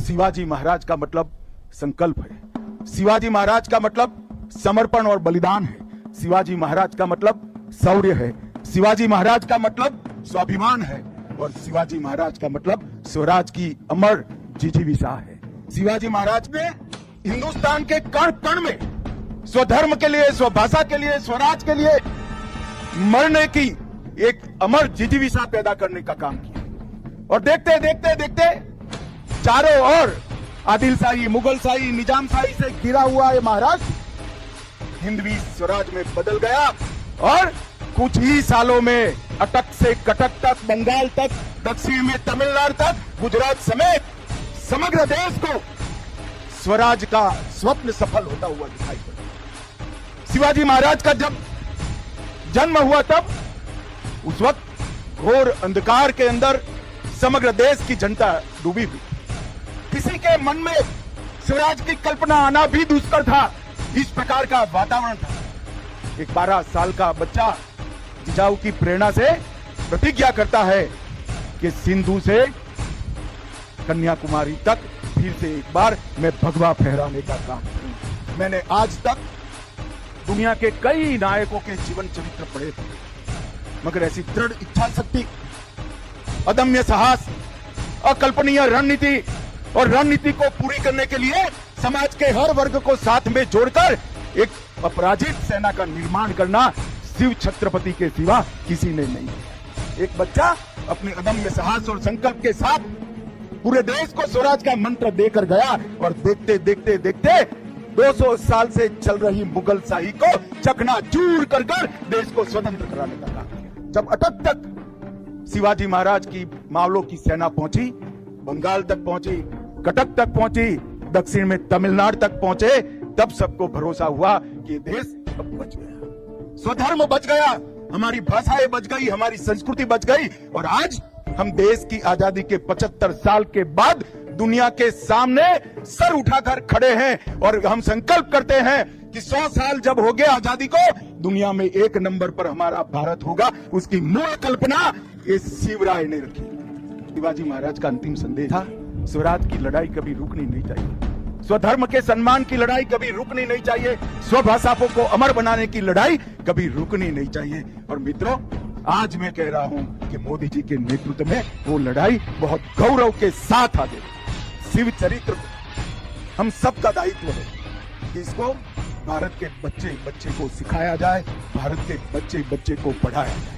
शिवाजी महाराज का मतलब संकल्प है। शिवाजी महाराज का मतलब समर्पण और बलिदान है। शिवाजी महाराज का मतलब शौर्य है। शिवाजी महाराज का मतलब स्वाभिमान है। और शिवाजी महाराज का मतलब स्वराज की अमर जिजीविषा है। शिवाजी महाराज ने हिंदुस्तान के कण कण में स्वधर्म के लिए, स्वभाषा के लिए, स्वराज के लिए मरने की एक अमर जिजीविषा पैदा करने का काम किया। और देखते देखते देखते चारों ओर आदिलशाही, मुगलशाही, निजामशाही से घिरा हुआ ये महाराष्ट्र हिंदवी स्वराज में बदल गया। और कुछ ही सालों में अटक से कटक तक, बंगाल तक, दक्षिण में तमिलनाडु तक, गुजरात समेत समग्र देश को स्वराज का स्वप्न सफल होता हुआ दिखाई पड़ा। शिवाजी महाराज का जब जन्म हुआ तब उस वक्त घोर अंधकार के अंदर समग्र देश की जनता डूबी हुई। किसी के मन में स्वराज की कल्पना आना भी दुष्कर था। इस प्रकार का वातावरण था। एक 12 साल का बच्चा जिजाऊ की प्रेरणा से प्रतिज्ञा करता है कि सिंधु से कन्याकुमारी तक फिर से एक बार मैं भगवा फहराने का काम करूं। मैंने आज तक दुनिया के कई नायकों के जीवन चरित्र पढ़े थे, मगर ऐसी दृढ़ इच्छा शक्ति, अदम्य साहस, अकल्पनीय रणनीति और रणनीति को पूरी करने के लिए समाज के हर वर्ग को साथ में जोड़कर एक अपराजित सेना का निर्माण करना शिव छत्रपति के सिवा किसी ने नहीं किया। एक बच्चा अपने अदम्य साहस और संकल्प के साथ पूरे देश को स्वराज का मंत्र देकर गया और देखते देखते देखते 200 साल से चल रही मुगलशाही को चकनाचूर कर देश को स्वतंत्र कराने का काम किया। जब अटक तक शिवाजी महाराज की मावलों की सेना पहुंची, बंगाल तक पहुंची, कटक तक पहुंची, दक्षिण में तमिलनाडु तक पहुंचे, तब सबको भरोसा हुआ कि देश अब बच गया, स्वधर्म बच गया, हमारी भाषाएं बच गई, हमारी संस्कृति बच गई। और आज हम देश की आजादी के 75 साल के बाद दुनिया के सामने सर उठाकर खड़े हैं और हम संकल्प करते हैं कि 100 साल जब हो गए आजादी को, दुनिया में 1 नंबर पर हमारा भारत होगा। उसकी मूल कल्पना ये शिवराय ने रखी। शिवाजी महाराज का अंतिम संदेश था, स्वराज की लड़ाई कभी रुकनी नहीं चाहिए, स्वधर्म के सम्मान की लड़ाई कभी रुकनी नहीं चाहिए, स्वभाषा को अमर बनाने की लड़ाई कभी रुकनी नहीं चाहिए। और मित्रों, आज मैं कह रहा हूं कि मोदी जी के नेतृत्व में वो लड़ाई बहुत गौरव के साथ आगे। शिव चरित्र हम सबका दायित्व है कि इसको भारत के बच्चे बच्चे को सिखाया जाए, भारत के बच्चे बच्चे को पढ़ाया जाए।